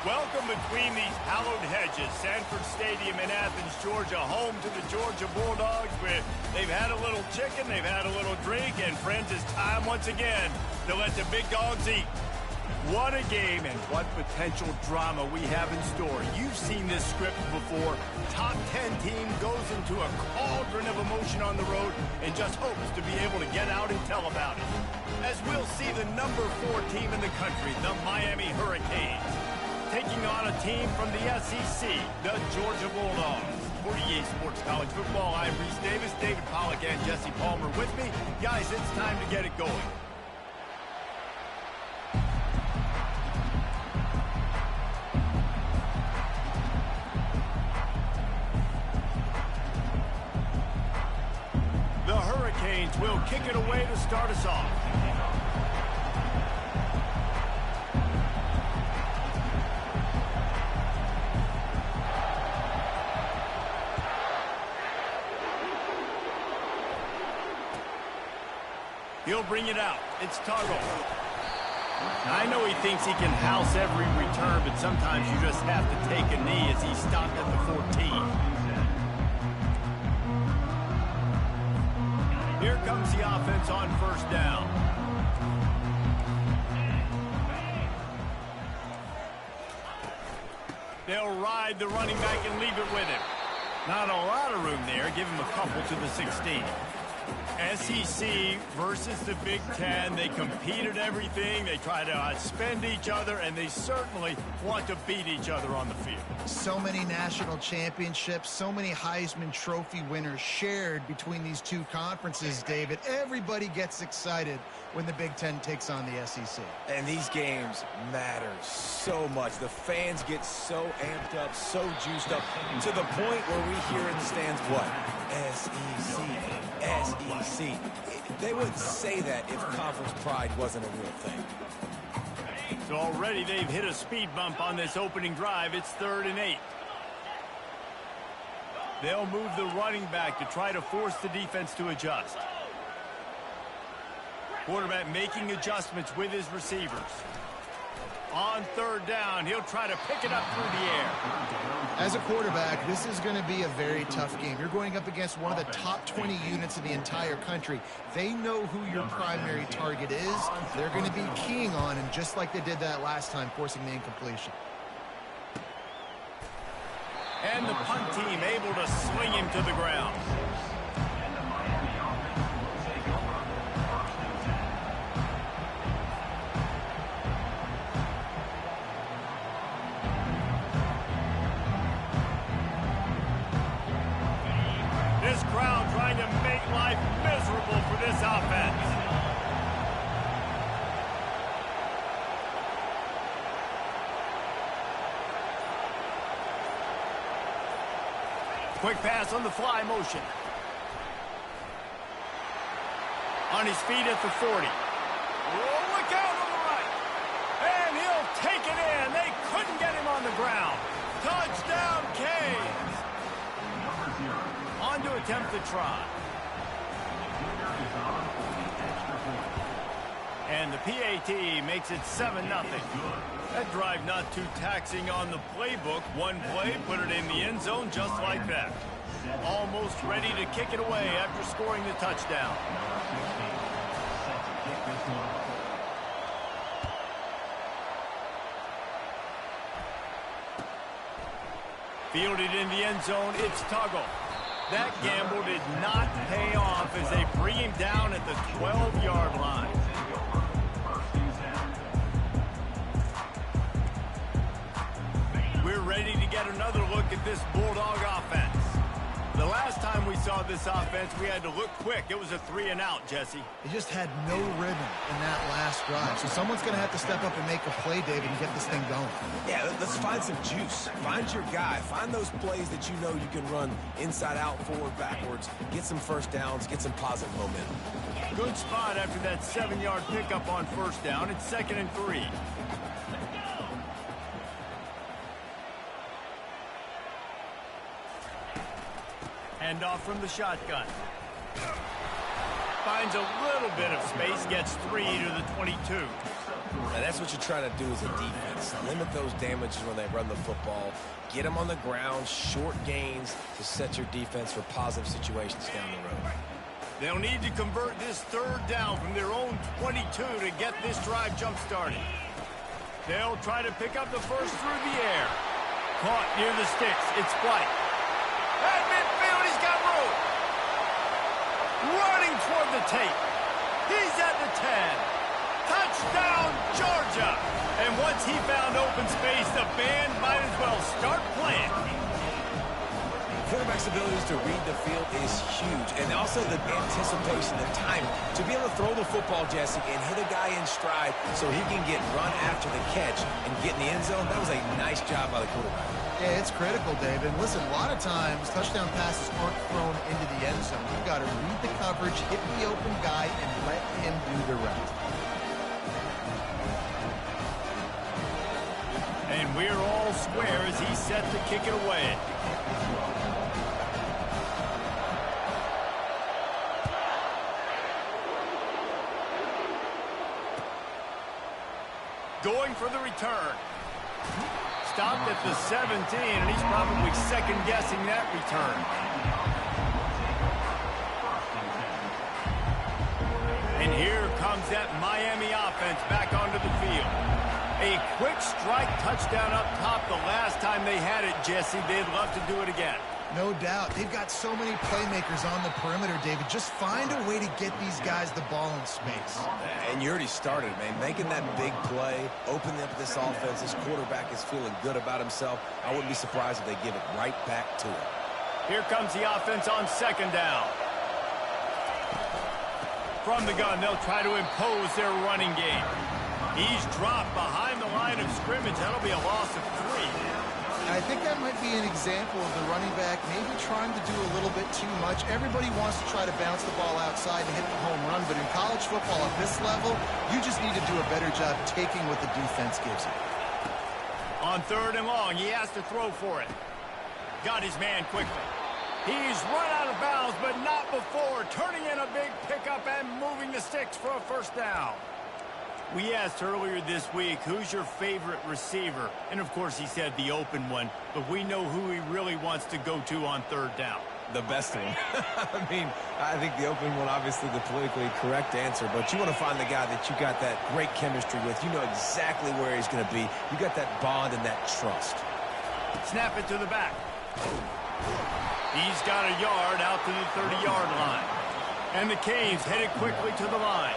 Welcome between these hallowed hedges. Sanford Stadium in Athens, Georgia, home to the Georgia Bulldogs, where they've had a little chicken, they've had a little drink, and friends, it's time once again to let the big dogs eat. What a game and what potential drama we have in store. You've seen this script before. Top 10 team goes into a cauldron of emotion on the road and just hopes to be able to get out and tell about it. As we'll see the number 4 team in the country, the Miami Hurricanes, taking on a team from the SEC, the Georgia Bulldogs. 48 Sports College Football, I'm Reese Davis, David Pollack, and Jesse Palmer with me. Guys, it's time to get it going. The Hurricanes will kick it away to start us off. He'll bring it out. It's Toggle. I know he thinks he can house every return, but sometimes you just have to take a knee as he stopped at the 14. Here comes the offense on first down. They'll ride the running back and leave it with him. Not a lot of room there. Give him a couple to the 16. SEC versus the Big Ten. They compete at everything. They try to outspend each other, and they certainly want to beat each other on the field. So many national championships, so many Heisman Trophy winners shared between these two conferences, David. Everybody gets excited when the Big Ten takes on the SEC. And these games matter so much. The fans get so amped up, so juiced up, to the point where we hear in the stands, what? SEC, SEC. They wouldn't say that if conference pride wasn't a real thing. So already they've hit a speed bump on this opening drive. It's 3rd and 8. They'll move the running back to try to force the defense to adjust. Quarterback making adjustments with his receivers. On 3rd down, he'll try to pick it up through the air. As a quarterback, this is going to be a very tough game. You're going up against one of the top 20 units in the entire country. They know who your primary target is. They're going to be keying on him, just like they did that last time, forcing the incompletion. And the punt team able to swing him to the ground. This crowd trying to make life miserable for this offense. Quick pass on the fly motion. On his feet at the 40. Oh, look out on the right. And he'll take it in. They couldn't get him on the ground. Touchdown, Canes. On to attempt the try. And the PAT makes it 7-0. That drive not too taxing on the playbook. One play, put it in the end zone just like that. Almost ready to kick it away after scoring the touchdown. Fielded in the end zone, it's Tuggle. That gamble did not pay off as they bring him down at the 12-yard line. We're ready to get another look at this Bulldog offense. The last time we saw this offense, we had to look quick. It was a 3-and-out, Jesse. They just had no rhythm in that last drive. So someone's going to have to step up and make a play, David, and get this thing going. Yeah, let's find some juice. Find your guy. Find those plays that you know you can run inside out, forward, backwards. Get some first downs. Get some positive momentum. Good spot after that 7-yard pickup on first down. It's 2nd and 3. Hand off from the shotgun. finds a little bit of space, gets 3 to the 22. And that's what you're trying to do as a defense. Limit those damages when they run the football. Get them on the ground, short gains to set your defense for positive situations down the road. They'll need to convert this 3rd down from their own 22 to get this drive jump-started. They'll try to pick up the first through the air. Caught near the sticks. It's White. At midfield, he's got room. Running toward the tape. He's at the 10. Touchdown, Georgia! And once he found open space, the band might as well start playing. Quarterback's abilities to read the field is huge, and also the anticipation, the time to be able to throw the football, Jesse, and hit a guy in stride so he can get run after the catch and get in the end zone. That was a nice job by the quarterback. Yeah, it's critical, Dave. And listen, a lot of times touchdown passes aren't thrown into the end zone. You've got to read the coverage, hit the open guy, and let him do the rest. And we're all square as he's set to kick it away. Going for the return. Stopped at the 17, and he's probably second-guessing that return. And here comes that Miami offense back onto the field. A quick strike touchdown up top the last time they had it, Jesse. They'd love to do it again. No doubt. They've got so many playmakers on the perimeter, David. Just find a way to get these guys the ball in space. And you already started, man. Making that big play, opening up this offense. This quarterback is feeling good about himself. I wouldn't be surprised if they give it right back to him. Here comes the offense on 2nd down. From the gun, they'll try to impose their running game. He's dropped behind the line of scrimmage. That'll be a loss of 3. I think that might be an example of the running back maybe trying to do a little bit too much. Everybody wants to try to bounce the ball outside and hit the home run, but in college football at this level, you just need to do a better job taking what the defense gives you. On 3rd and long, he has to throw for it. Got his man quickly. He's run out of bounds, but not before turning in a big pickup and moving the sticks for a 1st down. We asked earlier this week, who's your favorite receiver? And, of course, he said the open one, but we know who he really wants to go to on 3rd down. The best one. I mean, I think the open one, obviously the politically correct answer, but you want to find the guy that you got that great chemistry with. You know exactly where he's going to be. You got that bond and that trust. Snap it to the back. He's got a yard out to the 30-yard line. And the Canes headed quickly to the line.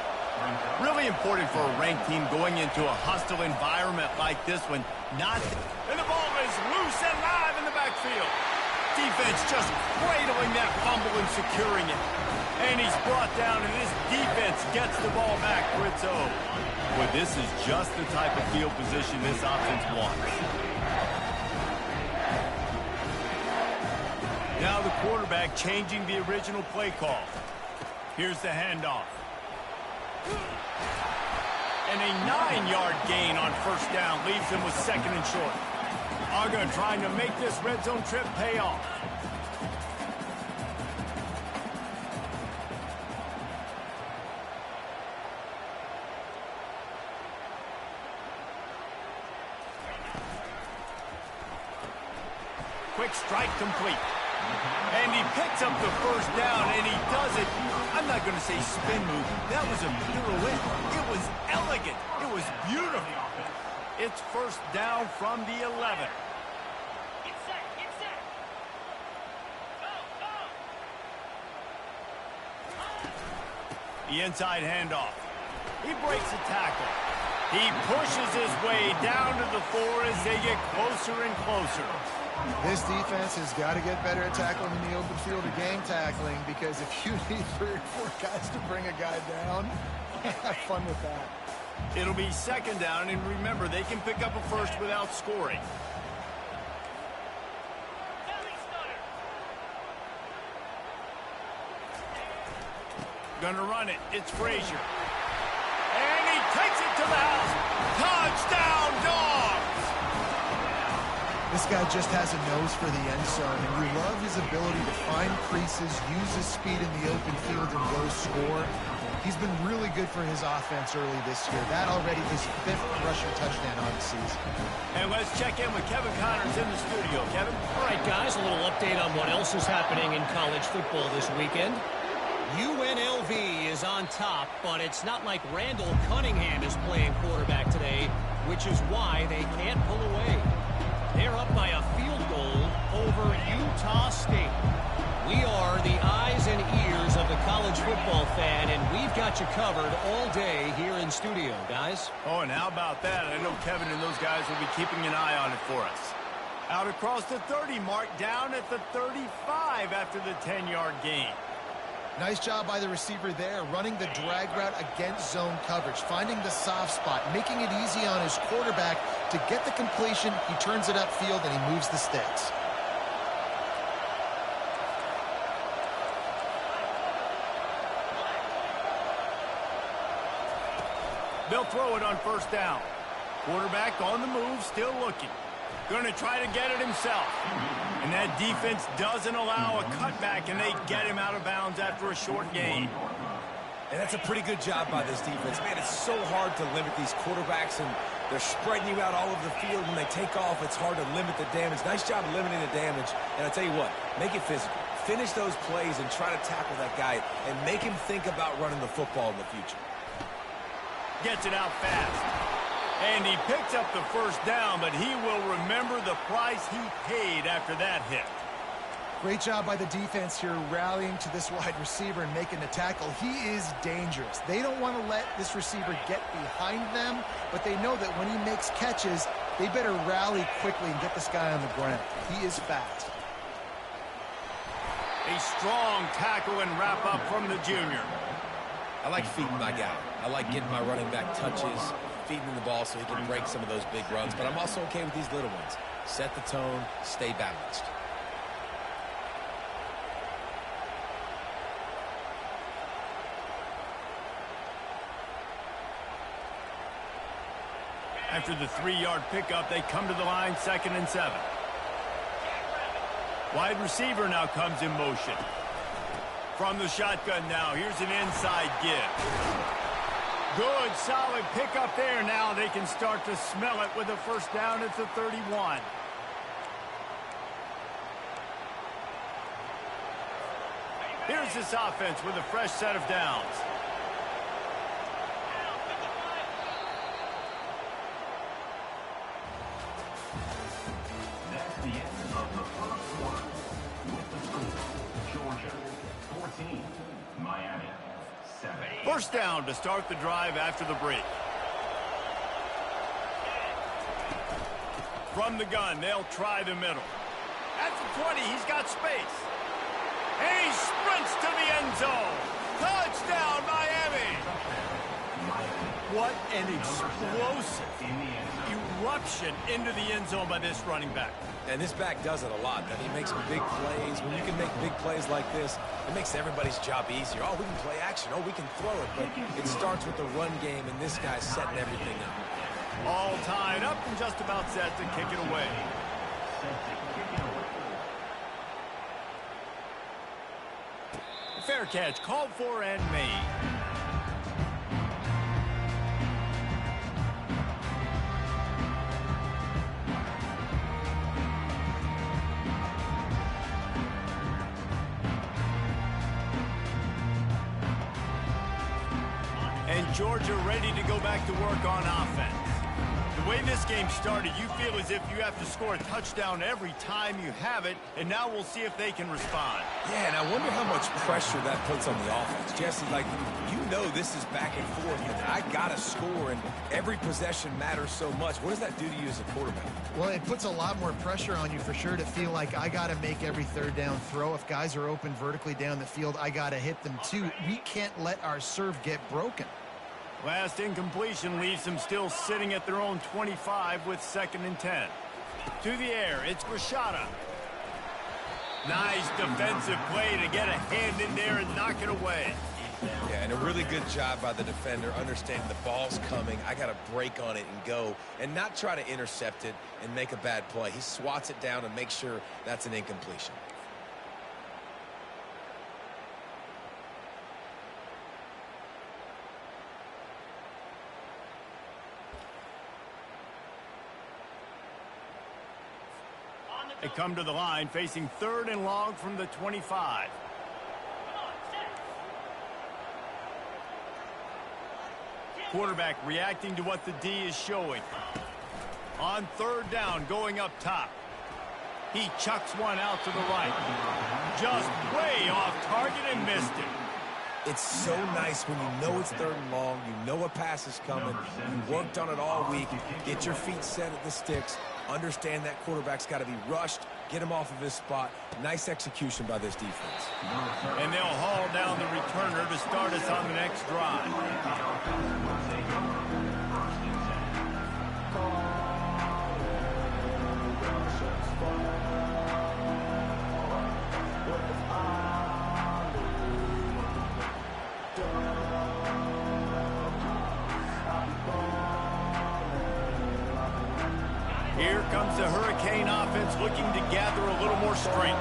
Really important for a ranked team going into a hostile environment like this one. And the ball is loose and live in the backfield. Defense just cradling that fumble and securing it. And he's brought down, and this defense gets the ball back for its own. But this is just the type of field position this offense wants. Now the quarterback changing the original play call. Here's the handoff. And a 9-yard gain on 1st down leaves him with 2nd and short. Uga trying to make this red zone trip pay off. Quick strike complete. And he picks up the 1st down, and he does it. I'm not going to say spin move. That was a pirouette. It was elegant. It was beautiful. It's 1st down from the 11. Get set. Go. The inside handoff. He breaks a tackle. He pushes his way down to the 4 as they get closer and closer. This defense has got to get better at tackling in the open field or game tackling, because if you need 3 or 4 guys to bring a guy down, have fun with that. It'll be 2nd down, and remember, they can pick up a 1st without scoring. Gonna run it. It's Frazier. And he takes it to the house. Touchdown, Dawgs! This This guy just has a nose for the end zone, and you love his ability to find creases, use his speed in the open field, and go score. He's been really good for his offense early this year. That already his 5th rushing touchdown on the season. And let's check in with Kevin Connors in the studio. Kevin? All right, guys, a little update on what else is happening in college football this weekend. UNLV is on top, but it's not like Randall Cunningham is playing quarterback today, which is why they can't pull away. They're up by a field goal over Utah State. We are the eyes and ears of the college football fan, and we've got you covered all day here in studio, guys. Oh, and how about that? I know Kevin and those guys will be keeping an eye on it for us. Out across the 30 mark, down at the 35 after the 10-yard gain. Nice job by the receiver there, running the drag route against zone coverage, finding the soft spot, making it easy on his quarterback to get the completion. He turns it upfield, and he moves the sticks. They'll throw it on first down. Quarterback on the move, still looking. Going to try to get it himself. And that defense doesn't allow a cutback, and they get him out of bounds after a short gain. And that's a pretty good job by this defense. Man, it's so hard to limit these quarterbacks, and they're spreading you out all over the field. When they take off, it's hard to limit the damage. Nice job limiting the damage. And I tell you what, make it physical. Finish those plays and try to tackle that guy and make him think about running the football in the future. Gets it out fast. And he picks up the first down, but he will remember the price he paid after that hit. Great job by the defense here, rallying to this wide receiver and making the tackle. He is dangerous. They don't want to let this receiver get behind them, but they know that when he makes catches, they better rally quickly and get this guy on the ground. He is fast. A strong tackle and wrap up from the junior. I like feeding my guy. I like getting my running back touches, feeding him the ball so he can break some of those big runs. But I'm also okay with these little ones. Set the tone, stay balanced. After the 3-yard pickup, they come to the line, 2nd and 7. Wide receiver now comes in motion. From the shotgun now, here's an inside give. Good, solid pickup there. Now they can start to smell it with a first down at the 31. Here's this offense with a fresh set of downs. That's the end of the first quarter. With the score, Georgia 14, Miami 7. First down to start the drive after the break. From the gun, they'll try the middle. At the 20, he's got space. And he sprints to the end zone. Touchdown, Miami! What an explosive eruption into the end zone by this running back. And this back does it a lot. I mean, he makes some big plays. When you can make big plays like this, it makes everybody's job easier. Oh, we can play action. Oh, we can throw it. But it starts with the run game, and this guy's setting everything up. All tied up and just about set to kick it away. Fair catch called for and made. And Georgia ready to go back to work on offense. The way this game started, you feel as if you have to score a touchdown every time you have it, and now we'll see if they can respond. Yeah, and I wonder how much pressure that puts on the offense. Jesse, like, you know this is back and forth, and I got to score, and every possession matters so much. What does that do to you as a quarterback? Well, it puts a lot more pressure on you for sure to feel like I got to make every third down throw. If guys are open vertically down the field, I got to hit them too. We can't let our serve get broken. Last incompletion leaves them still sitting at their own 25 with 2nd and 10. To the air, it's Rashada. Nice defensive play to get a hand in there and knock it away. Yeah, and a really good job by the defender understanding the ball's coming. I got to break on it and go and not try to intercept it and make a bad play. He swats it down and makes sure that's an incompletion. They come to the line facing 3rd and long from the 25. Quarterback reacting to what the D is showing. On 3rd down, going up top. He chucks one out to the right. Just way off target and missed it. It's so nice when you know it's 3rd and long, you know a pass is coming, you worked on it all week, get your feet set at the sticks, understand that quarterback's got to be rushed, get him off of his spot. Nice execution by this defense. And they'll haul down the returner to start us on the next drive. Here comes the Hurricane offense looking to gather a little more strength.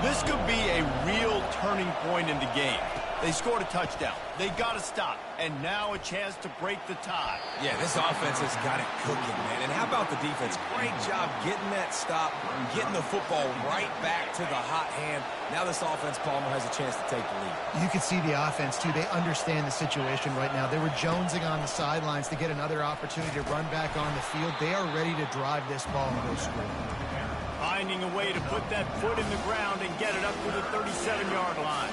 This could be a real turning point in the game. They scored a touchdown. They got to stop. And now a chance to break the tie. Yeah, this offense has got it cooking, man. And how about the defense? Great job getting that stop, getting the football right back to the hot hand. Now this offense, Palmer, has a chance to take the lead. You can see the offense, too. They understand the situation right now. They were jonesing on the sidelines to get another opportunity to run back on the field. They are ready to drive this ball and go score. Finding a way to put that foot in the ground and get it up to the 37-yard line.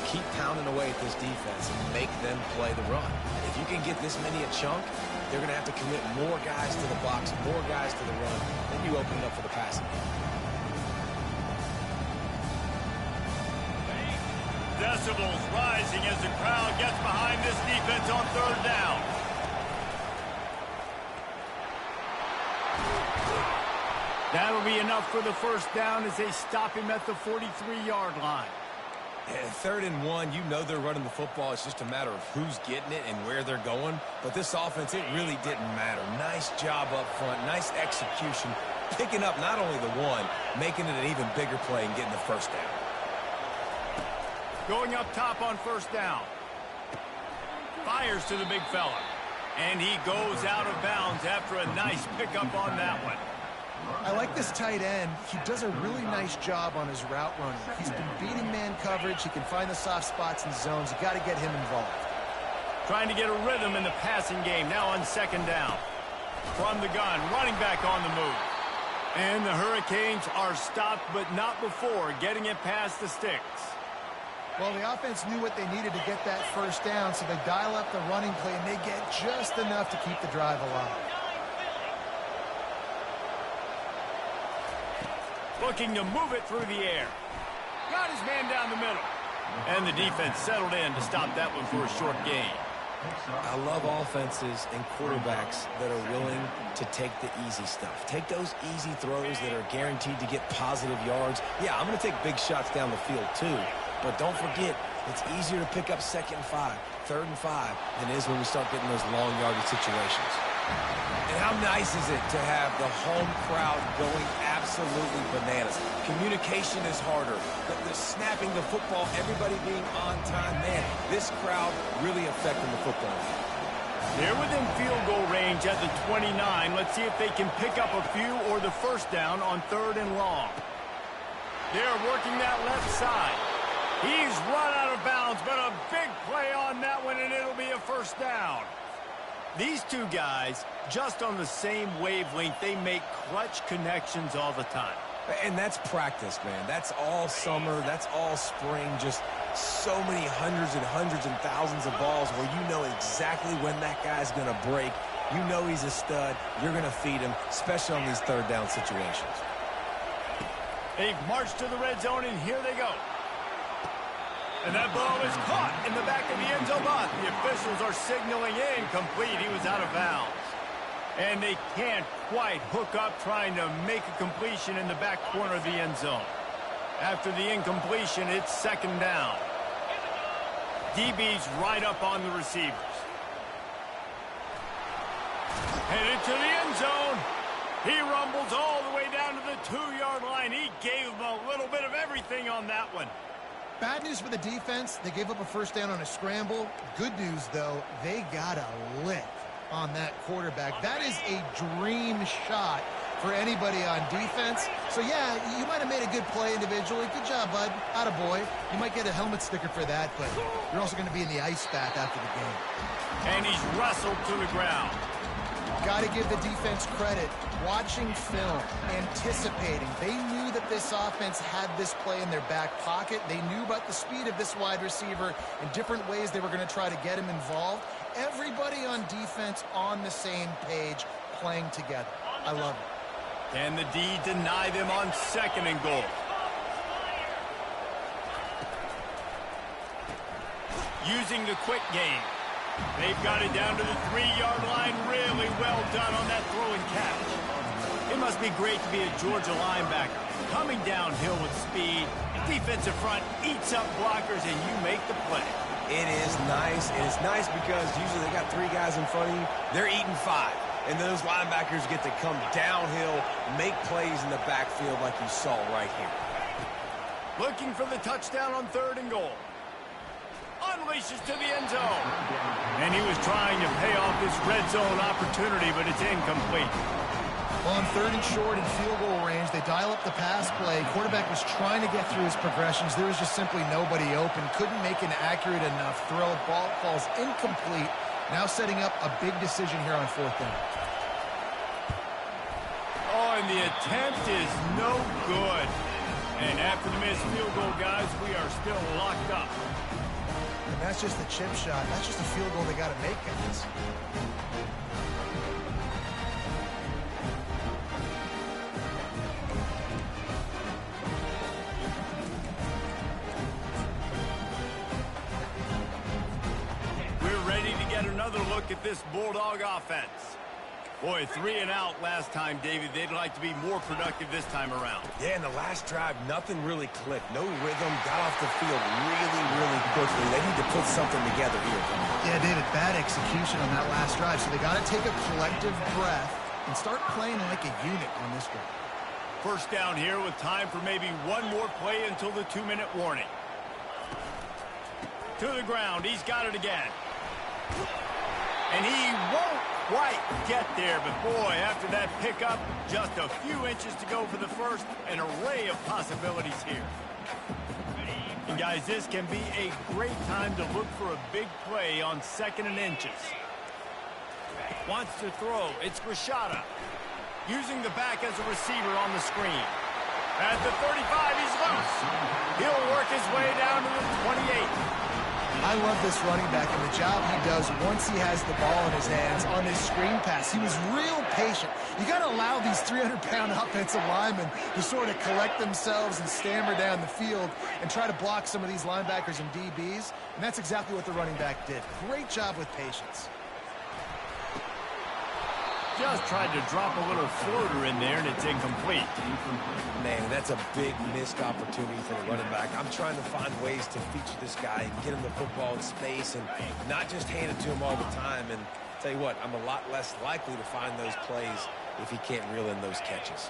Keep pounding away at this defense and make them play the run. If you can get this many a chunk, they're going to have to commit more guys to the box, more guys to the run. Then you open it up for the passing game. Decibels rising as the crowd gets behind this defense on 3rd down. That'll be enough for the 1st down as they stop him at the 43-yard line. Yeah, 3rd and 1, you know they're running the football. It's just a matter of who's getting it and where they're going. But this offense, it really didn't matter. Nice job up front, nice execution, picking up not only the one, making it an even bigger play and getting the 1st down. Going up top on 1st down. Fires to the big fella. And he goes out of bounds after a nice pickup on that one. I like this tight end. He does a really nice job on his route running. He's been beating man coverage. He can find the soft spots and zones. You got to get him involved. Trying to get a rhythm in the passing game. Now on 2nd down. From the gun, running back on the move. And the Hurricanes are stopped, but not before getting it past the sticks. Well, the offense knew what they needed to get that 1st down, so they dial up the running play, and they get just enough to keep the drive alive. Looking to move it through the air. Got his man down the middle. And the defense settled in to stop that one for a short gain. I love offenses and quarterbacks that are willing to take the easy stuff. Take those easy throws that are guaranteed to get positive yards. Yeah, I'm going to take big shots down the field too. But don't forget, it's easier to pick up 2nd and 5, 3rd and 5 than it is when we start getting those long yardage situations. And how nice is it to have the home crowd going absolutely bananas? Communication is harder. The snapping the football, everybody being on time. Man, this crowd really affecting the football game. They're within field goal range at the 29. Let's see if they can pick up a few or the 1st down on 3rd and long. They're working that left side. He's run out of bounds, but a big play on that one, and it'll be a 1st down. These two guys, just on the same wavelength, they make clutch connections all the time. And that's practice, man. That's all summer. That's all spring. Just so many hundreds and thousands of balls where you know exactly when that guy's going to break. You know he's a stud. You're going to feed him, especially on these 3rd down situations. They've marched to the red zone, and here they go. And that ball is caught in the back of the end zone. But the officials are signaling incomplete. He was out of bounds. And they can't quite hook up trying to make a completion in the back corner of the end zone. After the incompletion, it's 2nd down. DB's right up on the receivers. Headed to the end zone. He rumbles all the way down to the 2-yard line. He gave him a little bit of everything on that one. Bad news for the defense. They gave up a first down on a scramble. Good news, though, they got a lick on that quarterback. That is a dream shot for anybody on defense. So, yeah, you might have made a good play individually. Good job, bud. Attaboy. You might get a helmet sticker for that, but you're also going to be in the ice bath after the game. And he's wrestled to the ground. Got to give the defense credit. Watching film, anticipating. They knew that this offense had this play in their back pocket. They knew about the speed of this wide receiver and different ways they were going to try to get him involved. Everybody on defense on the same page, playing together. I love it. Can the D deny them on 2nd and goal? Using the quick game. They've got it down to the 3-yard line. Really well done on that throw and catch. It must be great to be a Georgia linebacker. Coming downhill with speed, defensive front eats up blockers, and you make the play. It is nice, and it's nice because usually they got 3 guys in front of you. They're eating 5. And those linebackers get to come downhill, make plays in the backfield like you saw right here. Looking for the touchdown on 3rd and goal. Unleashes to the end zone. And he was trying to pay off this red zone opportunity, but it's incomplete. On 3rd and short in field goal range, they dial up the pass play. Quarterback was trying to get through his progressions. There was just simply nobody open. Couldn't make an accurate enough throw. Ball falls incomplete. Now setting up a big decision here on 4th down. Oh, and the attempt is no good. And after the missed field goal, guys, we are still locked up. And that's just a chip shot. That's just a field goal they got to make, guys. We're ready to get another look at this Bulldog offense. Boy, 3 and out last time, David. They'd like to be more productive this time around. Yeah, in the last drive, nothing really clicked. No rhythm, got off the field really quickly. They need to put something together here. Yeah, David, bad execution on that last drive. So they got to take a collective breath and start playing like a unit on this drive. First down here with time for maybe one more play until the 2-minute warning. To the ground. He's got it again. And he won't quite get there, but boy, after that pickup, just a few inches to go for the first. An array of possibilities here. And guys, this can be a great time to look for a big play on 2nd and inches. Wants to throw. It's Rashada. Using the back as a receiver on the screen. At the 35, he's loose. He'll work his way down to the 28. I love this running back and the job he does once he has the ball in his hands on his screen pass. He was real patient. You got to allow these 300-pound offensive linemen to sort of collect themselves and stammer down the field and try to block some of these linebackers and DBs, and that's exactly what the running back did. Great job with patience. Just tried to drop a little floater in there, and it's incomplete. Man, that's a big missed opportunity for the running back. I'm trying to find ways to feature this guy and get him the football in space and not just hand it to him all the time. And tell you what, I'm a lot less likely to find those plays if he can't reel in those catches.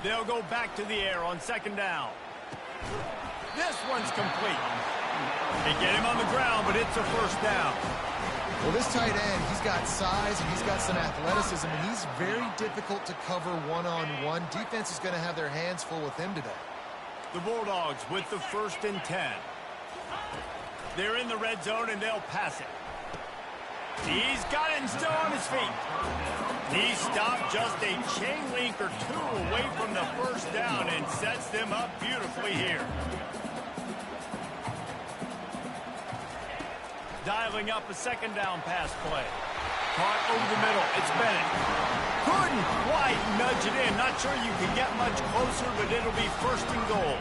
They'll go back to the air on 2nd down. This one's complete. They get him on the ground, but it's a first down. Well, this tight end, he's got size and he's got some athleticism, and he's very difficult to cover one-on-one. Defense is going to have their hands full with him today. The Bulldogs with the 1st and 10. They're in the red zone, and they'll pass it. He's got it and still on his feet. He stopped just a chain link or two away from the first down and sets them up beautifully here. Dialing up a 2nd down pass play. Caught over the middle. It's Bennett. Couldn't quite nudge it in. Not sure you can get much closer, but it'll be 1st and goal.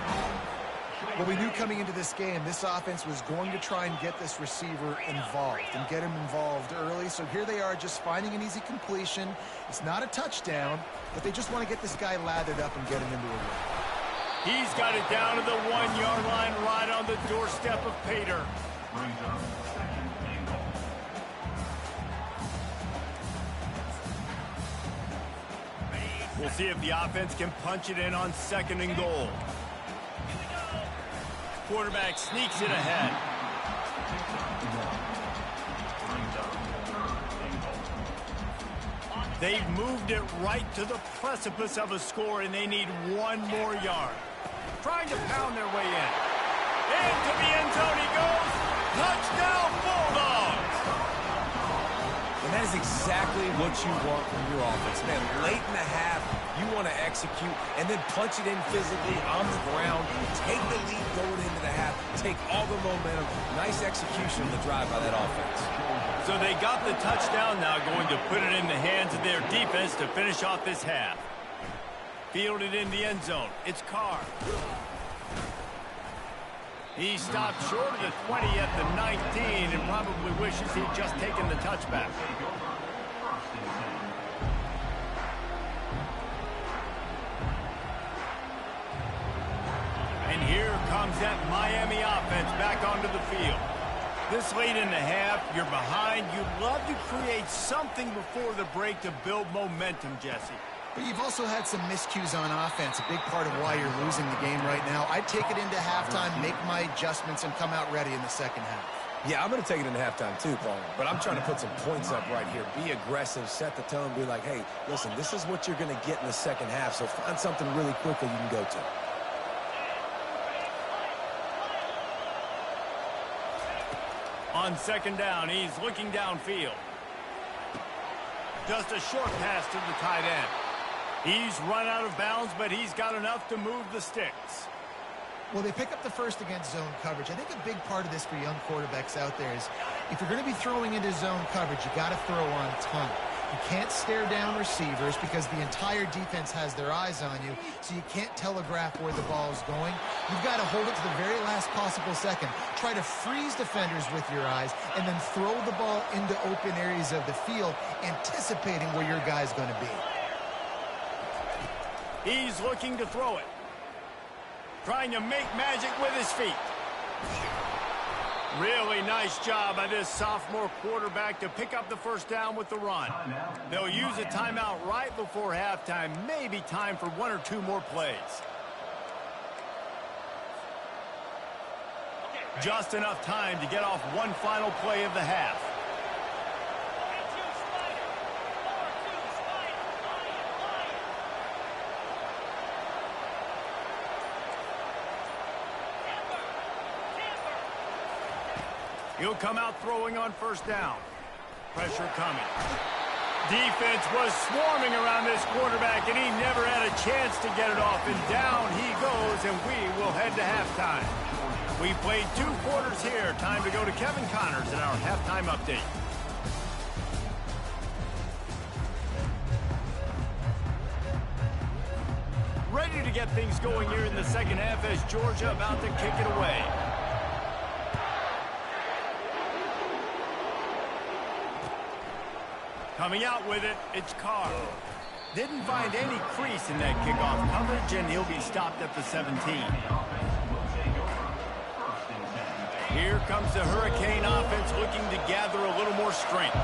Well, we knew coming into this game, this offense was going to try and get this receiver involved and get him involved early. So here they are just finding an easy completion. It's not a touchdown, but they just want to get this guy lathered up and get him into a win. He's got it down to the 1-yard line right on the doorstep of Pater. Brings up second and goal. We'll see if the offense can punch it in on 2nd and goal. Quarterback sneaks it ahead. Brings up third and goal. They've moved it right to the precipice of a score, and they need 1 more yard. Trying to pound their way in. Into the end zone he goes. Touchdown, Bulldogs! And that is exactly what you want from your offense. Man, late in the half, you want to execute and then punch it in physically on the ground, take the lead going into the half, take all the momentum. Nice execution on the drive by that offense. So they got the touchdown, now going to put it in the hands of their defense to finish off this half. Fielded in the end zone. It's Carr. He stopped short of the 20 at the 19 and probably wishes he'd just taken the touchback. And here comes that Miami offense back onto the field. This late in the half, you're behind. You'd love to create something before the break to build momentum, Jesse. But you've also had some miscues on offense, a big part of why you're losing the game right now. I'd take it into halftime, make my adjustments, and come out ready in the second half. Yeah, I'm going to take it into halftime too, Paul. But I'm trying to put some points up right here. Be aggressive, set the tone, be like, hey, listen, this is what you're going to get in the second half, so find something really quickly you can go to. On 2nd down, he's looking downfield. Just a short pass to the tight end. He's run out of bounds, but he's got enough to move the sticks. Well, they pick up the first against zone coverage. I think a big part of this for young quarterbacks out there is if you're going to be throwing into zone coverage, you got to throw on time. You can't stare down receivers because the entire defense has their eyes on you, so you can't telegraph where the ball is going. You've got to hold it to the very last possible second. Try to freeze defenders with your eyes and then throw the ball into open areas of the field, anticipating where your guy's going to be. He's looking to throw it. Trying to make magic with his feet. Really nice job by this sophomore quarterback to pick up the first down with the run. They'll use a timeout right before halftime. Maybe time for 1 or 2 more plays. Just enough time to get off one final play of the half. He'll come out throwing on first down. Pressure coming. Defense was swarming around this quarterback, and he never had a chance to get it off. And down he goes, and we will head to halftime. We played 2 quarters here. Time to go to Kevin Connors in our halftime update. Ready to get things going here in the second half as Georgia about to kick it away. Coming out with it, it's Carr. Didn't find any crease in that kickoff coverage, and he'll be stopped at the 17. Here comes the Hurricane offense looking to gather a little more strength.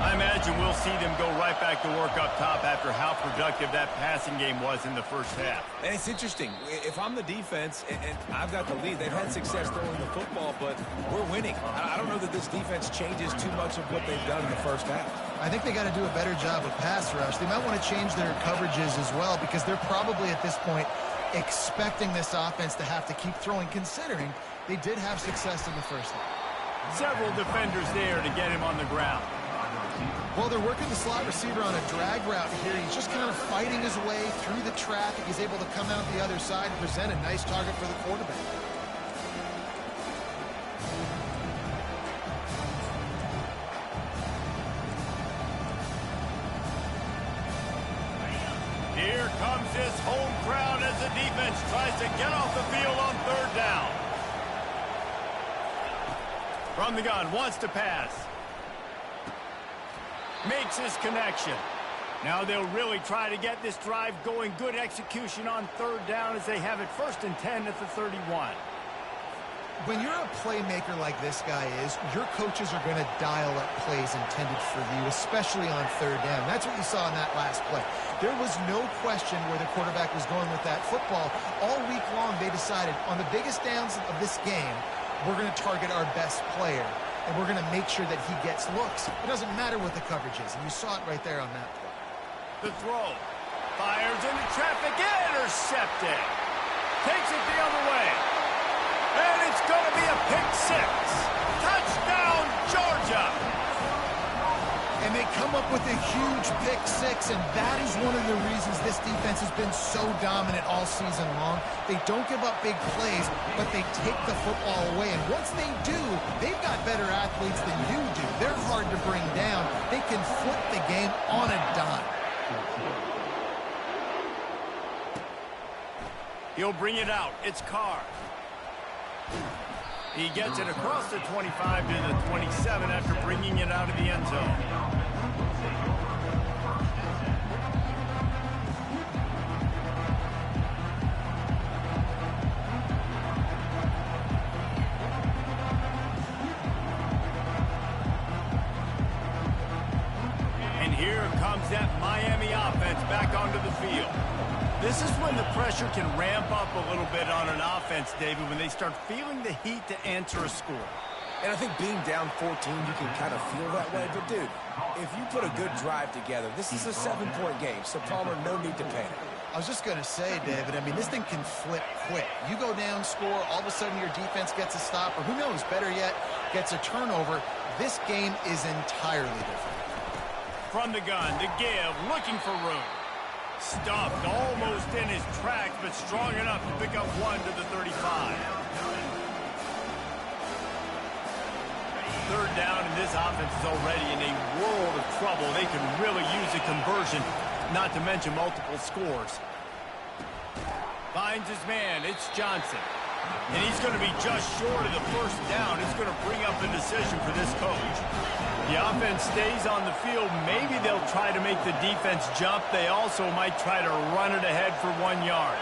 I imagine we'll see them go right back to work up top after how productive that passing game was in the first half. And it's interesting. If I'm the defense and I've got the lead, they've had success throwing the football, but we're winning. I don't know that this defense changes too much of what they've done in the first half. I think they got to do a better job of pass rush. They might want to change their coverages as well because they're probably at this point expecting this offense to have to keep throwing, considering they did have success in the first half. Several defenders there to get him on the ground. Well, they're working the slot receiver on a drag route here. He's just kind of fighting his way through the traffic. He's able to come out the other side and present a nice target for the quarterback. Here comes this home crowd as the defense tries to get off the field on 3rd down. From the gun, wants to pass. Makes his connection. Now they'll really try to get this drive going. Good execution on third down as they have it 1st and 10 at the 31. When you're a playmaker like this guy is, your coaches are going to dial up plays intended for you, especially on third down. That's what you saw in that last play. There was no question where the quarterback was going with that football. All week long, they decided on the biggest downs of this game, we're going to target our best player, and we're going to make sure that he gets looks. It doesn't matter what the coverage is, and you saw it right there on that play. The throw. Fires into traffic. Intercepted. Takes it the other way. And it's going to be a pick six. Touchdown, Georgia. And they come up with a huge pick six, and that is one of the reasons this defense has been so dominant all season long. They don't give up big plays, but they take the football away. And once they do, they've got better athletes than you do. They're hard to bring down. They can flip the game on a dime. He'll bring it out. It's Carr. He gets it across the 25 to the 27 after bringing it out of the end zone. And here comes that Miami offense back onto the field. This is when the pressure can ramp up a little bit on an offense, David, when they start feeling the heat to answer a score. And I think being down 14, you can kind of feel that way. But, dude, if you put a good drive together, this is a 7-point game. So, Palmer, no need to panic. I was just going to say, David, I mean, this thing can flip quick. You go down, score, all of a sudden your defense gets a stop, or who knows, better yet, gets a turnover. This game is entirely different. From the gun, to give, looking for room. Stuffed almost in his tracks, but strong enough to pick up one to the 35. Third down, and this offense is already in a world of trouble. They can really use a conversion, not to mention multiple scores. Finds his man. It's Johnson. And he's going to be just short of the first down. It's going to bring up a decision for this coach. The offense stays on the field. Maybe they'll try to make the defense jump. They also might try to run it ahead for 1 yard.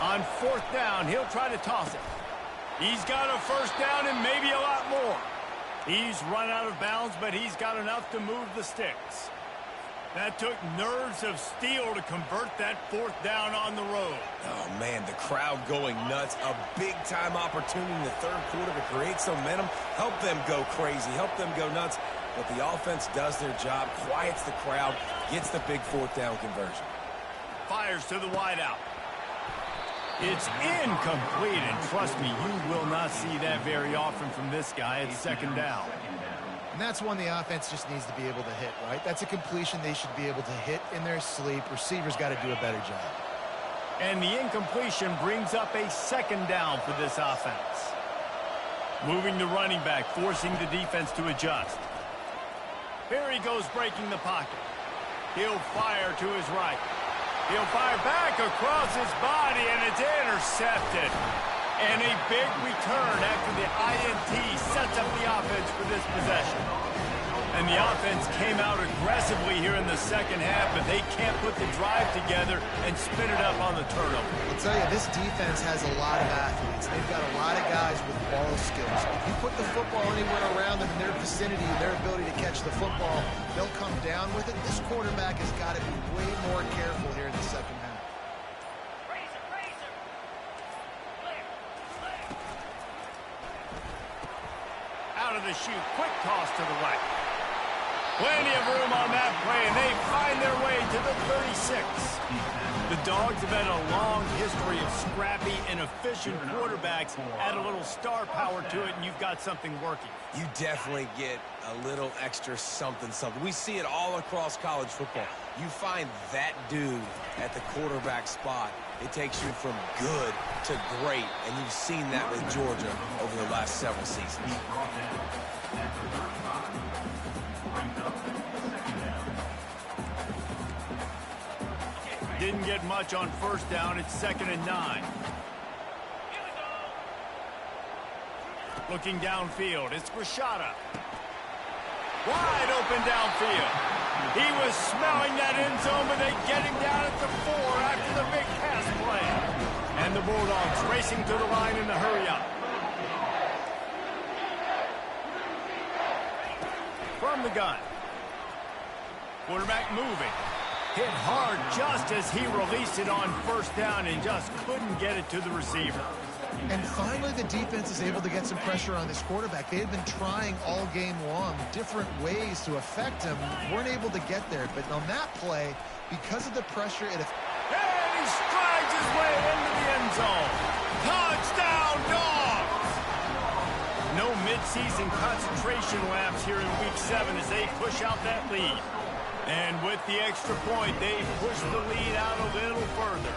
On fourth down, he'll try to toss it. He's got a first down and maybe a lot more. He's run out of bounds, but he's got enough to move the sticks. That took nerves of steel to convert that fourth down on the road. Oh, man, the crowd going nuts. A big-time opportunity in the third quarter to create some momentum. Help them go crazy. Help them go nuts. But the offense does their job, quiets the crowd, gets the big fourth down conversion. Fires to the wideout. It's incomplete, and trust me, you will not see that very often from this guy. It's second down. And that's one the offense just needs to be able to hit, right? That's a completion they should be able to hit in their sleep. Receivers got to do a better job. And the incompletion brings up a second down for this offense. Moving the running back, forcing the defense to adjust. Here he goes, breaking the pocket. He'll fire to his right. He'll fire back across his body, and it's intercepted. And a big return after the INT sets up the offense for this possession. And the offense came out aggressively here in the second half, but they can't put the drive together and spin it up on the turnover. I'll tell you, this defense has a lot of athletes. They've got a lot of guys with ball skills. If you put the football anywhere around them in their vicinity and their ability to catch the football, they'll come down with it. This quarterback has got to be way more careful here in the second half. Out of the chute, quick toss to the right. Plenty of room on that play, and they find their way to the 36. The Dogs have had a long history of scrappy and efficient quarterbacks. Add a little star power to it, and you've got something working. You definitely get a little extra something. We see it all across college football. You find that dude at the quarterback spot, it takes you from good to great, and you've seen that with Georgia over the last several seasons. Didn't get much on first down. It's 2nd and 9. Looking downfield, it's Rashada. Wide open downfield. He was smelling that end zone, but they get him down at the 4 after the big pass play. And the Bulldogs racing to the line in the hurry-up. From the gun. Quarterback moving. Hit hard just as he released it on first down and just couldn't get it to the receiver. And finally, the defense is able to get some pressure on this quarterback. They had been trying all game long different ways to affect him. Weren't able to get there. But on that play, because of the pressure, and he strides his way into the end zone. Touchdown, Dawgs! No midseason concentration lapse here in Week 7 as they push out that lead. And with the extra point, they push the lead out a little further.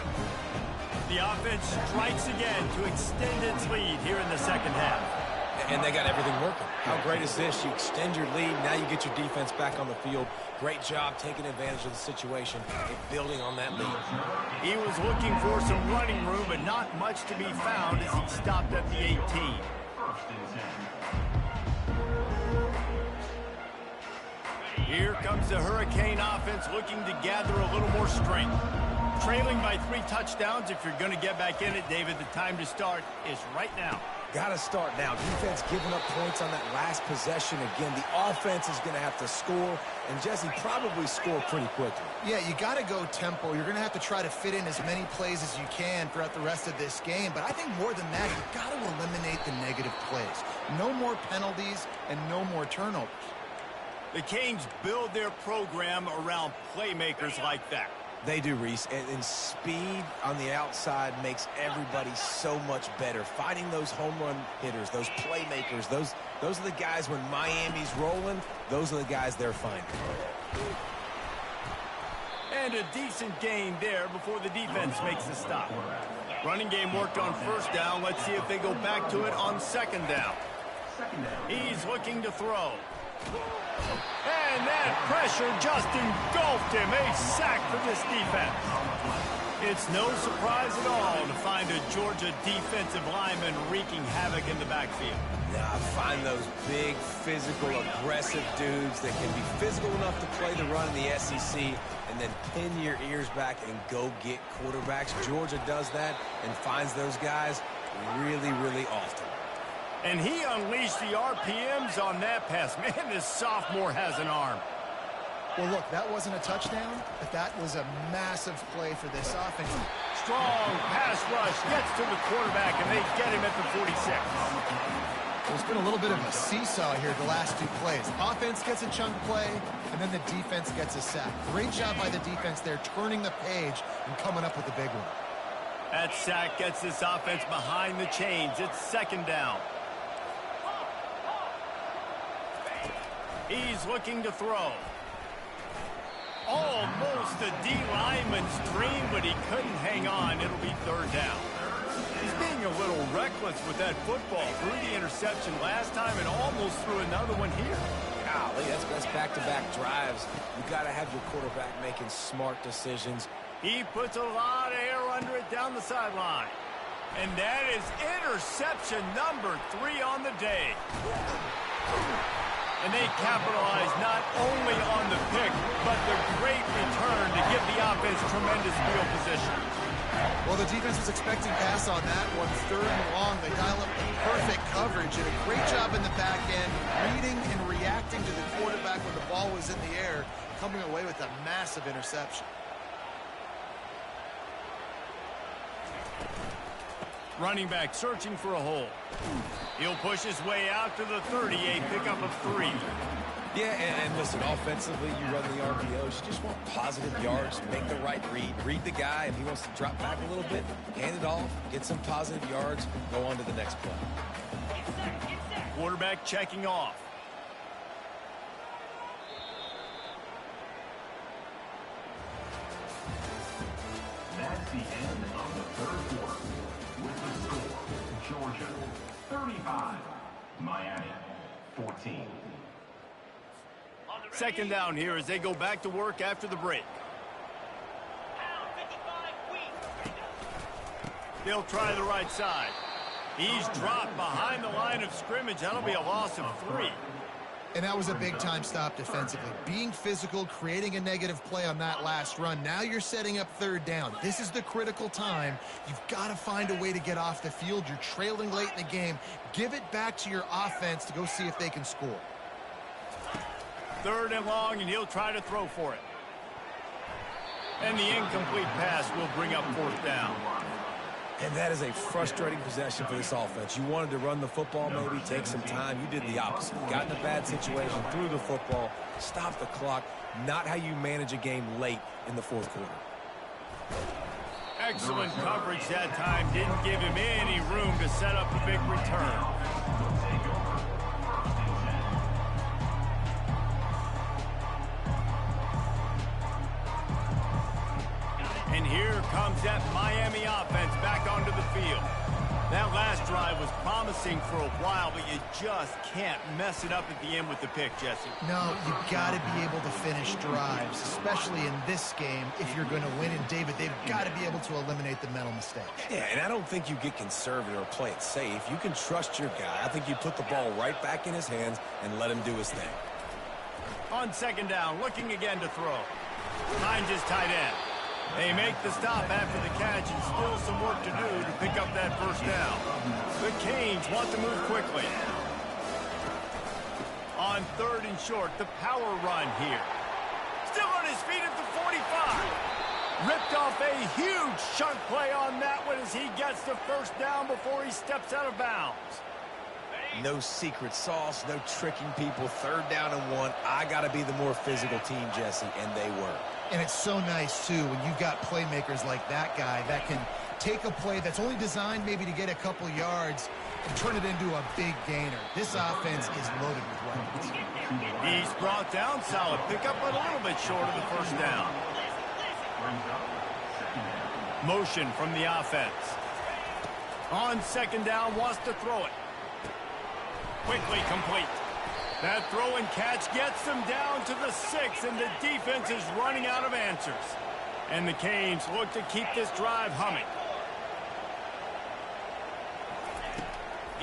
The offense strikes again to extend its lead here in the second half. And they got everything working. How great is this? You extend your lead, now you get your defense back on the field. Great job taking advantage of the situation and building on that lead. He was looking for some running room, but not much to be found as he stopped at the 18. Here comes the Hurricane offense looking to gather a little more strength. Trailing by 3 touchdowns, if you're going to get back in it, David, the time to start is right now. Got to start now. Defense giving up points on that last possession. Again, the offense is going to have to score, and Jesse probably score pretty quickly. yeah, you got to go tempo. You're going to have to try to fit in as many plays as you can throughout the rest of this game. But I think more than that, you've got to eliminate the negative plays. No more penalties and no more turnovers. The Canes build their program around playmakers like that. They do, Reese, and speed on the outside makes everybody so much better. Finding those home run hitters, those playmakers, those are the guys when Miami's rolling, those are the guys they're finding. And a decent gain there before the defense makes the stop. Running game worked on first down. Let's see if they go back to it on second down. He's looking to throw. And that pressure just engulfed him. A sack for this defense. It's no surprise at all to find a Georgia defensive lineman wreaking havoc in the backfield. Now, find those big, physical, aggressive dudes that can be physical enough to play the run in the SEC and then pin your ears back and go get quarterbacks. Georgia does that and finds those guys really, really often. And he unleashed the RPMs on that pass. Man, this sophomore has an arm. Well, look, that wasn't a touchdown, but that was a massive play for this offense. Strong pass rush gets to the quarterback, and they get him at the 46. There's been a little bit of a seesaw here the last 2 plays. Offense gets a chunk play, and then the defense gets a sack. Great job by the defense there, turning the page and coming up with a big one. That sack gets this offense behind the chains. It's second down. He's looking to throw. Almost a D lineman's dream, but he couldn't hang on. It'll be third down. He's being a little reckless with that football. Threw the interception last time and almost threw another one here. Golly, that's back-to-back drives. You've got to have your quarterback making smart decisions. He puts a lot of air under it down the sideline. And that is interception number 3 on the day. And they capitalize not only on the pick, but the great return to give the offense tremendous field position. Well, the defense was expecting pass on that one. 3rd and long. They dial up the perfect coverage and a great job in the back end, reading and reacting to the quarterback when the ball was in the air, coming away with a massive interception. Running back searching for a hole. He'll push his way out to the 30, a pickup of 3. Yeah, and listen, offensively, you run the RPOs. You just want positive yards, make the right read the guy. If he wants to drop back a little bit, hand it off, get some positive yards, go on to the next play. Quarterback checking off. That's the end of the third quarter. With the score, Georgia 35, Miami 14. Second down here as they go back to work after the break. They'll try the right side. He's dropped behind the line of scrimmage. That'll be a loss of 3. And that was a big-time stop defensively. Being physical, creating a negative play on that last run. Now you're setting up third down. This is the critical time. You've got to find a way to get off the field. You're trailing late in the game. Give it back to your offense to go see if they can score. Third and long, and he'll try to throw for it. And the incomplete pass will bring up fourth down. And that is a frustrating possession for this offense. You wanted to run the football, maybe take some time. You did the opposite. Got in a bad situation, threw the football, stopped the clock. Not how you manage a game late in the fourth quarter. Excellent coverage that time. Didn't give him any room to set up a big return. And here comes that Miami offense back onto the field. That last drive was promising for a while, but you just can't mess it up at the end with the pick, Jesse. No, you've got to be able to finish drives, especially in this game if you're going to win. And, David, they've got to be able to eliminate the mental mistakes. Yeah, and I don't think you get conservative or play it safe. You can trust your guy. I think you put the ball right back in his hands and let him do his thing. On second down, looking again to throw. Finds his tight end. They make the stop after the catch and still some work to do to pick up that first down. The Canes want to move quickly. On third and short, the power run here. Still on his feet at the 45. Ripped off a huge chunk play on that one as he gets the first down before he steps out of bounds. No secret sauce, no tricking people. Third down and one. I got to be the more physical team, Jesse, and they were. And it's so nice, too, when you've got playmakers like that guy that can take a play that's only designed maybe to get a couple yards and turn it into a big gainer. This offense is loaded with weapons. He's brought down, solid pickup, but a little bit short of the first down. Motion from the offense. On second down, wants to throw it. Quickly complete. That throw and catch gets them down to the 6, and the defense is running out of answers. And the Canes look to keep this drive humming.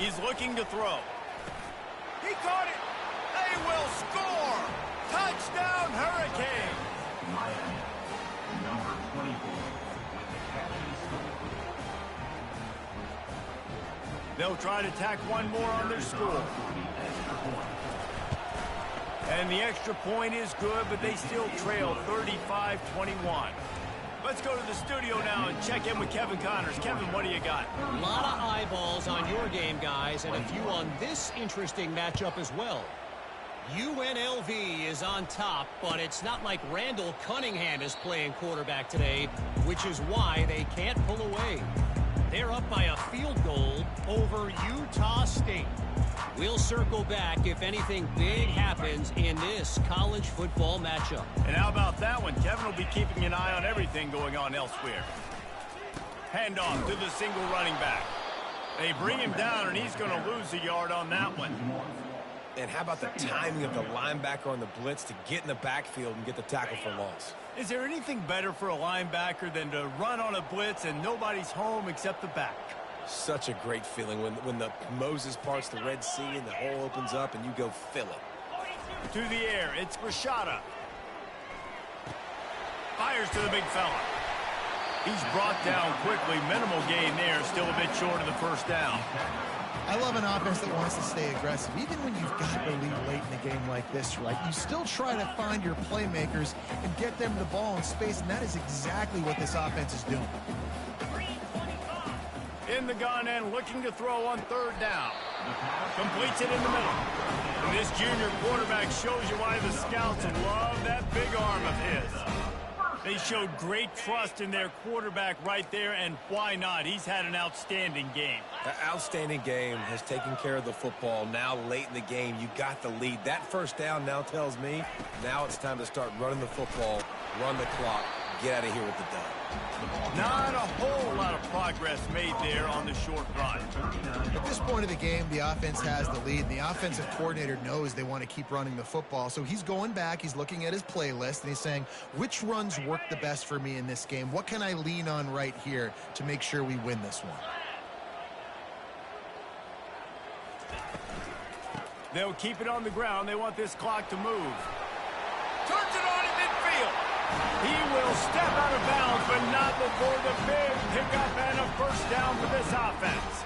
He's looking to throw. He caught it. They will score. Touchdown, Hurricane. Miami, number 24, with the catch and score. They'll try to tack one more on their score. And the extra point is good, but they still trail 35-21. Let's go to the studio now and check in with Kevin Connors. Kevin, what do you got? A lot of eyeballs on your game, guys, and a few on this interesting matchup as well. UNLV is on top, but it's not like Randall Cunningham is playing quarterback today, which is why they can't pull away. They're up by a field goal over Utah State. We'll circle back if anything big happens in this college football matchup. And how about that one? Kevin will be keeping an eye on everything going on elsewhere. Handoff to the single running back. They bring him down, and he's going to lose a yard on that one. And how about the timing of the linebacker on the blitz to get in the backfield and get the tackle for loss? Is there anything better for a linebacker than to run on a blitz and nobody's home except the back? Such a great feeling when the Moses parts the Red Sea and the hole opens up and you go fill it. To the air, it's Rashada. Fires to the big fella. He's brought down quickly. Minimal gain there, still a bit short of the first down. I love an offense that wants to stay aggressive. Even when you've got the lead late in a game like this, right, you still try to find your playmakers and get them the ball in space, and that is exactly what this offense is doing. In the gun and looking to throw on third down. Completes it in the middle. And this junior quarterback shows you why the scouts love that big arm of his. They showed great trust in their quarterback right there, and why not? He's had an outstanding game. An outstanding game, has taken care of the football. Now late in the game, you got the lead. That first down now tells me now it's time to start running the football, run the clock, get out of here with the dub. Not a whole lot of progress made there on the short run. At this point of the game, the offense has the lead, and the offensive coordinator knows they want to keep running the football. So he's going back, he's looking at his playlist, and he's saying, which runs work the best for me in this game? What can I lean on right here to make sure we win this one? They'll keep it on the ground. They want this clock to move. Turns it on in midfield. He will step out of bounds, but not before the big pickup and a first down for this offense.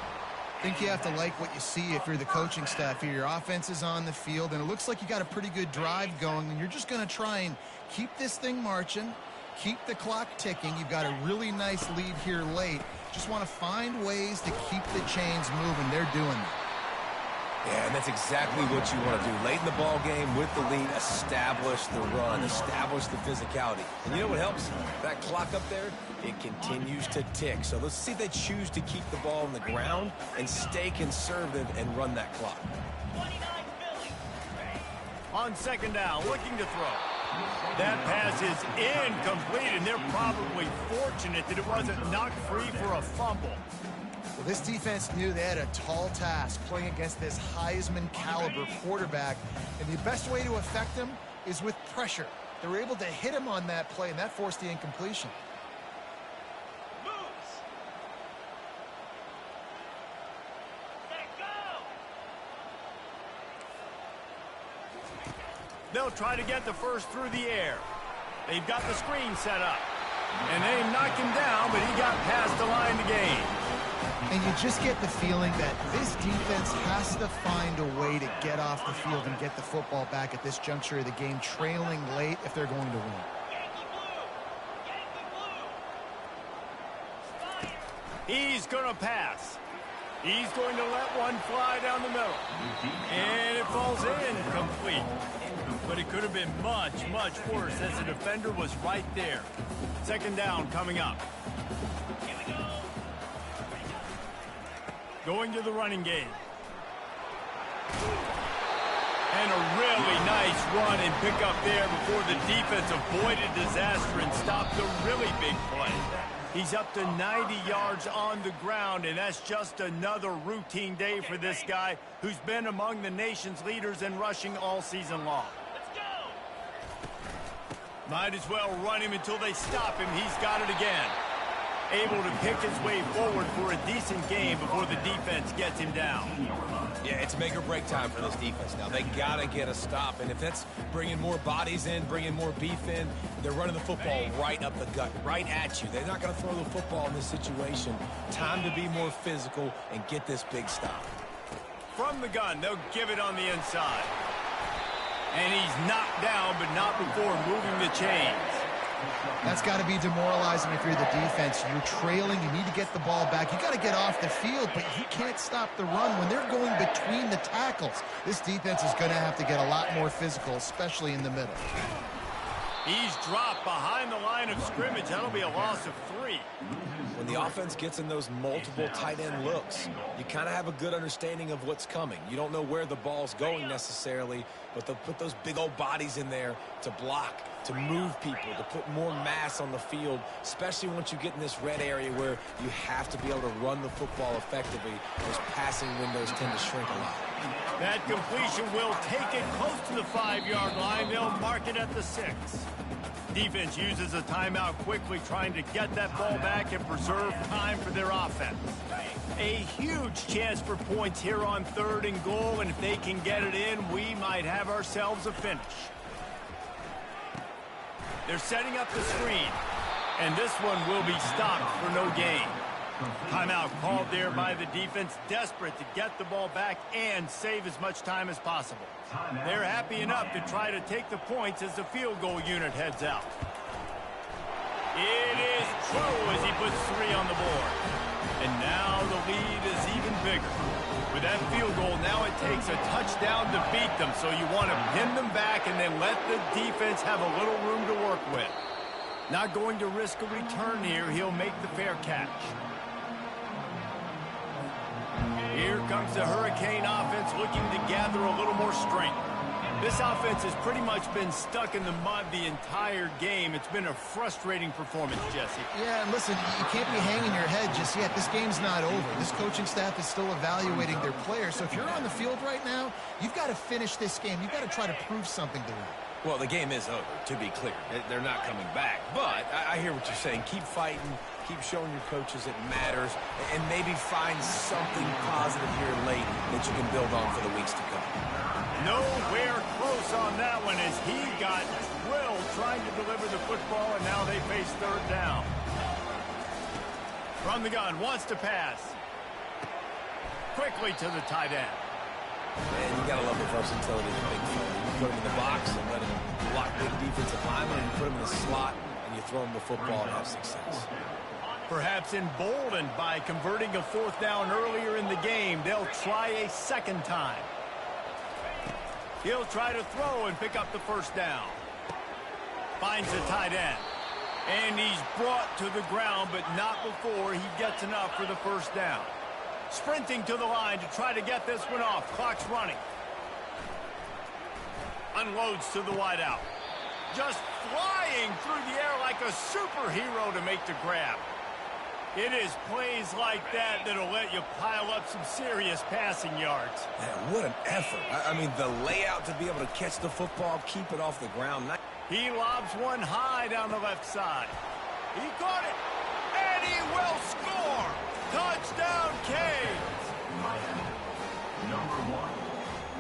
I think you have to like what you see if you're the coaching staff here. Your offense is on the field, and it looks like you got a pretty good drive going, and you're just going to try and keep this thing marching, keep the clock ticking. You've got a really nice lead here late. Just want to find ways to keep the chains moving. They're doing that. Yeah, and that's exactly what you want to do. Late in the ball game with the lead, establish the run, establish the physicality. And you know what helps? That clock up there, it continues to tick. So let's see if they choose to keep the ball on the ground and stay conservative and run that clock. 29 Philly. On second down, looking to throw. That pass is incomplete, and they're probably fortunate that it wasn't knocked free for a fumble. Well, this defense knew they had a tall task playing against this Heisman caliber quarterback, and the best way to affect him is with pressure. They were able to hit him on that play, and that forced the incompletion. Moves. Let go. They'll try to get the first through the air. They've got the screen set up. And they knocked him down, but he got past the line to gain. And you just get the feeling that this defense has to find a way to get off the field and get the football back at this juncture of the game, trailing late if they're going to win. Yankee blue. Yankee blue. Fire. He's going to pass. He's going to let one fly down the middle. And it falls incomplete. But it could have been much, much worse as the defender was right there. Second down coming up. Here we go. Going to the running game. And a really nice run and pick up there before the defense avoided disaster and stopped a really big play. He's up to 90 yards on the ground, and that's just another routine day for this guy who's been among the nation's leaders in rushing all season long. Let's go. Might as well run him until they stop him. He's got it again. Able to pick his way forward for a decent game before the defense gets him down. Yeah, it's make or break time for this defense now. They got to get a stop, and if that's bringing more bodies in, bringing more beef in, they're running the football right up the gut, right at you. They're not going to throw the football in this situation. Time to be more physical and get this big stop. From the gun, they'll give it on the inside. And he's knocked down, but not before moving the chains. That's got to be demoralizing if you're the defense. You're trailing. You need to get the ball back. You got to get off the field, but you can't stop the run when they're going between the tackles. This defense is going to have to get a lot more physical, especially in the middle. He's dropped behind the line of scrimmage. That'll be a loss of 3. When the offense gets in those multiple tight end looks, you kind of have a good understanding of what's coming. You don't know where the ball's going necessarily, but they'll put those big old bodies in there to block, to move people, to put more mass on the field, especially once you get in this red area where you have to be able to run the football effectively. Those passing windows tend to shrink a lot. That completion will take it close to the 5-yard line. They'll mark it at the 6. Defense uses a timeout quickly, trying to get that ball back and preserve time for their offense. A huge chance for points here on 3rd and goal, and if they can get it in, we might have ourselves a finish. They're setting up the screen, and this one will be stopped for no gain. Timeout called there by the defense, desperate to get the ball back and save as much time as possible. They're happy enough to try to take the points as the field goal unit heads out. It is true as he puts 3 on the board. And now the lead is even bigger. With that field goal, now it takes a touchdown to beat them, so you want to pin them back and then let the defense have a little room to work with. Not going to risk a return here. He'll make the fair catch. Here comes the Hurricane offense looking to gather a little more strength. This offense has pretty much been stuck in the mud the entire game. It's been a frustrating performance, Jesse. Yeah, and listen, you can't be hanging your head just yet. This game's not over. This coaching staff is still evaluating their players. So if you're on the field right now, you've got to finish this game. You've got to try to prove something to them. Well, the game is over, to be clear. They're not coming back. But I hear what you're saying. Keep fighting. Keep showing your coaches it matters. And maybe find something positive here late that you can build on for the weeks to come. close on that one as he got drilled trying to deliver the football, and now they face third down. From the gun, wants to pass. Quickly to the tight end. Man, you got to love the versatility of the big fella. You put him in the box and let him block big defensive linemen, and you put him in the slot, and you throw him the football and have success. Perhaps emboldened by converting a fourth down earlier in the game, they'll try a second time. He'll try to throw and pick up the first down. Finds the tight end. And he's brought to the ground, but not before he gets enough for the first down. Sprinting to the line to try to get this one off. Clock's running. Unloads to the wideout. Just flying through the air like a superhero to make the grab. It is plays like that that'll let you pile up some serious passing yards. Man, what an effort. I mean, the layout to be able to catch the football, keep it off the ground. He lobs one high down the left side. He caught it, and he will score. Touchdown, Canes. Miami, number 1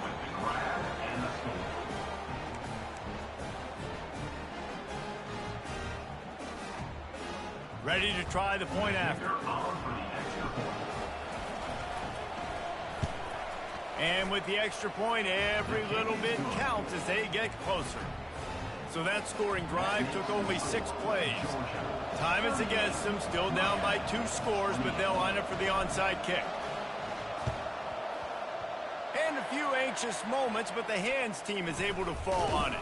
with the grab and the score. Ready to try the point after. And with the extra point, every little bit counts as they get closer. So that scoring drive took only 6 plays. Time is against them, still down by 2 scores, but they'll line up for the onside kick. And a few anxious moments, but the hands team is able to fall on it.